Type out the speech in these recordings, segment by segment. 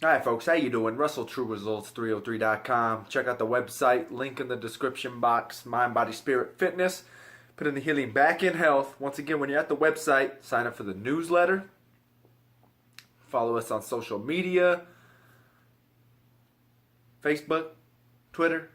Hi folks, how you doing? Russell TrueResults303.com. Check out the website, link in the description box, Mind, Body, Spirit, Fitness. Put in the healing back in health. Once again, when you're at the website, sign up for the newsletter. Follow us on social media, Facebook, Twitter,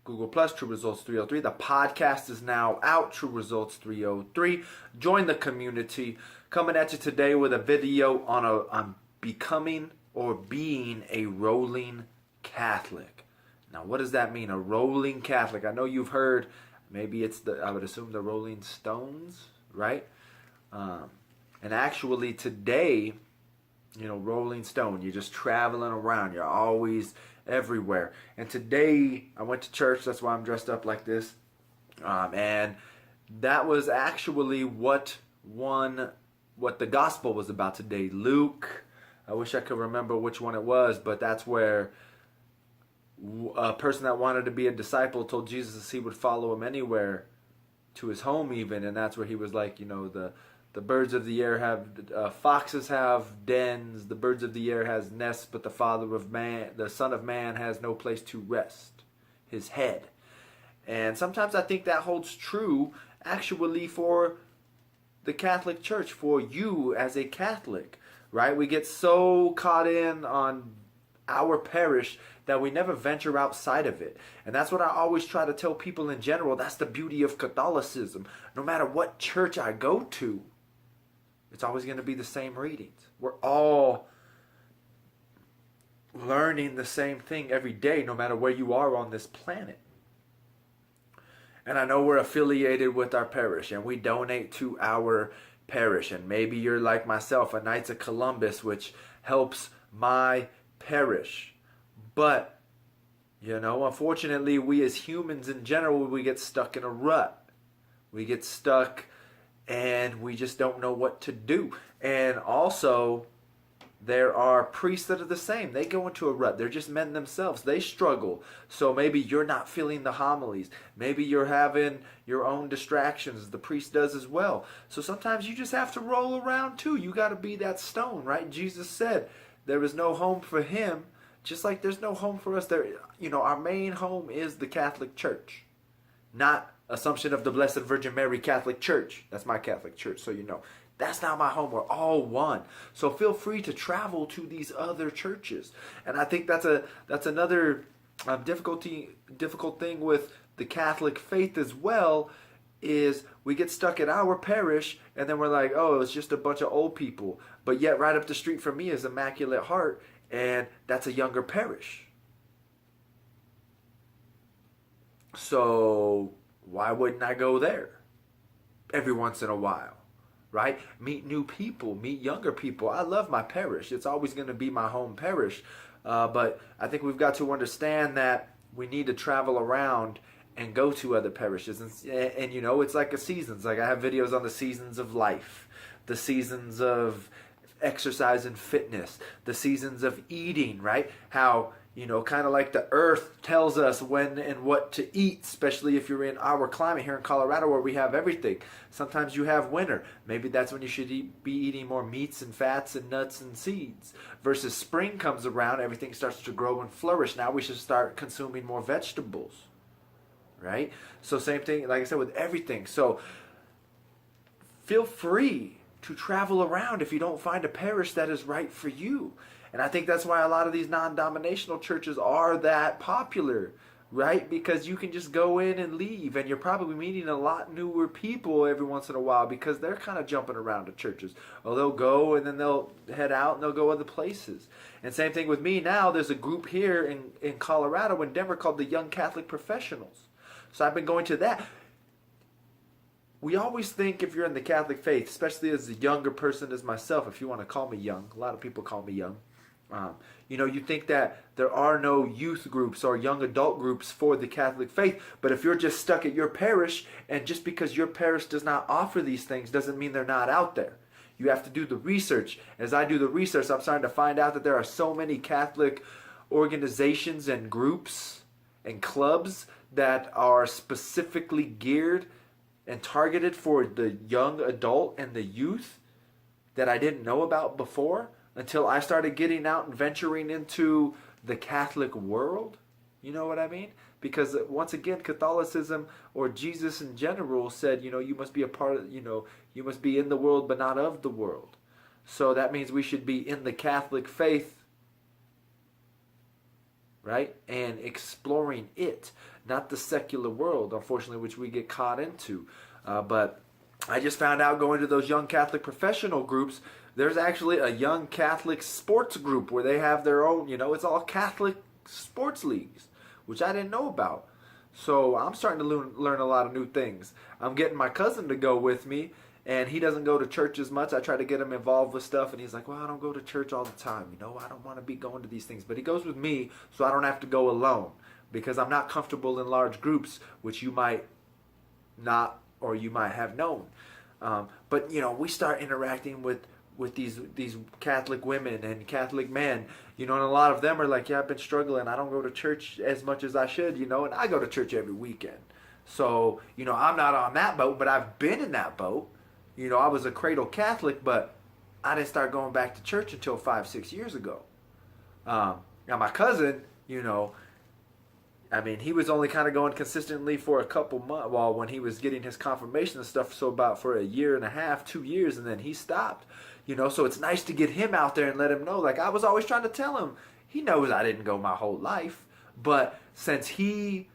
Google+, True Results 303. The podcast is now out, True Results 303. Join the community. Coming at you today with a video on becoming or being a rolling Catholic. Now, what does that mean, a rolling Catholic? I know you've heard, maybe it's I would assume the Rolling Stones, right? And actually today, Rolling Stone, you're just traveling around. You're always everywhere. And today, I went to church. That's why I'm dressed up like this. And that was actually what the gospel was about today. Luke, I wish I could remember which one it was, but that's where a person that wanted to be a disciple told Jesus he would follow him anywhere, to his home even, and that's where he was like, the birds of the air have, foxes have dens, the birds of the air has nests, but the Son of Man has no place to rest his head. And sometimes I think that holds true actually for the Catholic Church, for you as a Catholic, right? We get so caught in on our parish that we never venture outside of it. And that's what I always try to tell people in general. That's the beauty of Catholicism. No matter what church I go to, it's always going to be the same readings. We're all learning the same thing every day, no matter where you are on this planet. And I know we're affiliated with our parish, and we donate to our parish. And maybe you're like myself, a Knights of Columbus, which helps my parish. But, unfortunately, we as humans in general, we get stuck in a rut. We get stuck and we just don't know what to do. And also, there are priests that are the same. They go into a rut. They're just men themselves. They struggle. So maybe you're not feeling the homilies. Maybe you're having your own distractions. The priest does as well. So sometimes you just have to roll around too. You got to be that stone, right? Jesus said there is no home for him, just like there's no home for us. Our main home is the Catholic Church, not Assumption of the Blessed Virgin Mary Catholic Church. That's my Catholic Church, so you know. That's not my home. We're all one. So feel free to travel to these other churches. And I think that's another difficult thing with the Catholic faith as well, is we get stuck at our parish and then we're like, oh, it's just a bunch of old people. But yet right up the street from me is Immaculate Heart, and that's a younger parish. So why wouldn't I go there every once in a while? Right? Meet new people, meet younger people. I love my parish. It's always going to be my home parish. But I think we've got to understand that we need to travel around and go to other parishes. And it's like a seasons. Like I have videos on the seasons of life, the seasons of exercise and fitness, the seasons of eating, right? How, kind of like the earth tells us when and what to eat, especially if you're in our climate here in Colorado where we have everything. Sometimes you have winter. Maybe that's when you should be eating more meats and fats and nuts and seeds. Versus spring comes around, everything starts to grow and flourish. Now we should start consuming more vegetables, right? So same thing, like I said, with everything. So feel free to travel around if you don't find a parish that is right for you. And I think that's why a lot of these non-denominational churches are that popular, right? Because you can just go in and leave, and you're probably meeting a lot newer people every once in a while because they're kind of jumping around to churches. Or they'll go and then they'll head out and they'll go other places. And same thing with me now. There's a group here in Colorado, in Denver, called the Young Catholic Professionals. So I've been going to that. We always think, if you're in the Catholic faith, especially as a younger person as myself, if you want to call me young, a lot of people call me young. You think that there are no youth groups or young adult groups for the Catholic faith. But if you're just stuck at your parish, and just because your parish does not offer these things doesn't mean they're not out there. You have to do the research. As I do the research, I'm starting to find out that there are so many Catholic organizations and groups and clubs that are specifically geared and targeted for the young adult and the youth that I didn't know about before. until I started getting out and venturing into the Catholic world. You know what I mean? Because once again, Catholicism or Jesus in general said, you must be a part of, you must be in the world but not of the world. So that means we should be in the Catholic faith, right? And exploring it, not the secular world, unfortunately, which we get caught into. But I just found out going to those young Catholic professional groups, there's actually a young Catholic sports group where they have their own, it's all Catholic sports leagues, which I didn't know about. So I'm starting to learn a lot of new things. I'm getting my cousin to go with me, and he doesn't go to church as much. I try to get him involved with stuff, and he's like, well, I don't go to church all the time. I don't want to be going to these things. But he goes with me so I don't have to go alone, because I'm not comfortable in large groups, which you might not, or you might have known. But we start interacting with these Catholic women and Catholic men, and a lot of them are like, yeah, I've been struggling. I don't go to church as much as I should, and I go to church every weekend. So, I'm not on that boat, but I've been in that boat. I was a cradle Catholic, but I didn't start going back to church until 5-6 years ago. Now my cousin, he was only kind of going consistently for a couple months, when he was getting his confirmation and stuff, so about for a year and a half, 2 years, and then he stopped. So it's nice to get him out there and let him know. Like, I was always trying to tell him, he knows I didn't go my whole life, but since he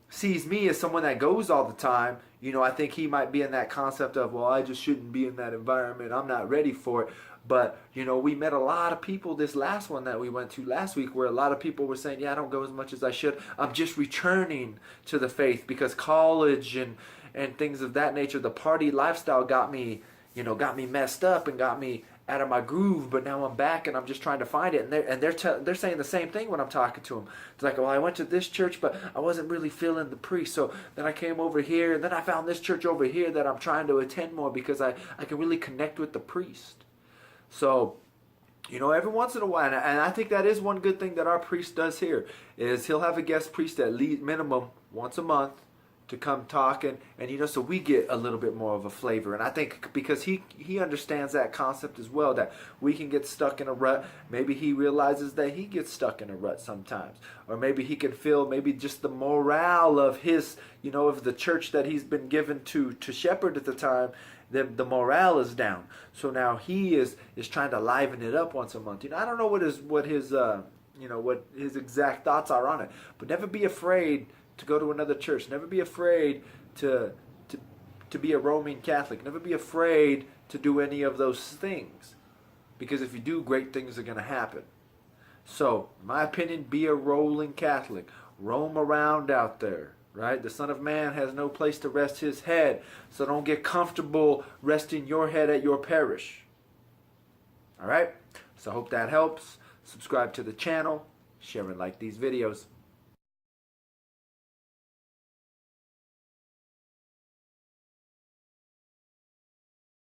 sees me as someone that goes all the time, I think he might be in that concept of, well, I just shouldn't be in that environment. I'm not ready for it. But, we met a lot of people this last one that we went to last week, where a lot of people were saying, yeah, I don't go as much as I should. I'm just returning to the faith because college and things of that nature, the party lifestyle got me messed up and got me out of my groove, but now I'm back and I'm just trying to find it. And they're saying the same thing when I'm talking to them. It's like, well, I went to this church, but I wasn't really feeling the priest. So then I came over here, and then I found this church over here that I'm trying to attend more because I can really connect with the priest. So, every once in a while, and I think that is one good thing that our priest does here, is he'll have a guest priest at least minimum once a month to come talk, and so we get a little bit more of a flavor. And I think because he understands that concept as well, that we can get stuck in a rut. Maybe he realizes that he gets stuck in a rut sometimes, or maybe he can feel maybe just the morale of his, of the church that he's been given to shepherd at the time. The morale is down, so now he is trying to liven it up once a month. I don't know what his exact thoughts are on it, but never be afraid to go to another church. Never be afraid to be a Roman Catholic. Never be afraid to do any of those things, because if you do, great things are going to happen. So, in my opinion, be a rolling Catholic. Roam around out there. Right? The Son of Man has no place to rest his head, so don't get comfortable resting your head at your parish. All right? So I hope that helps. Subscribe to the channel, share and like these videos.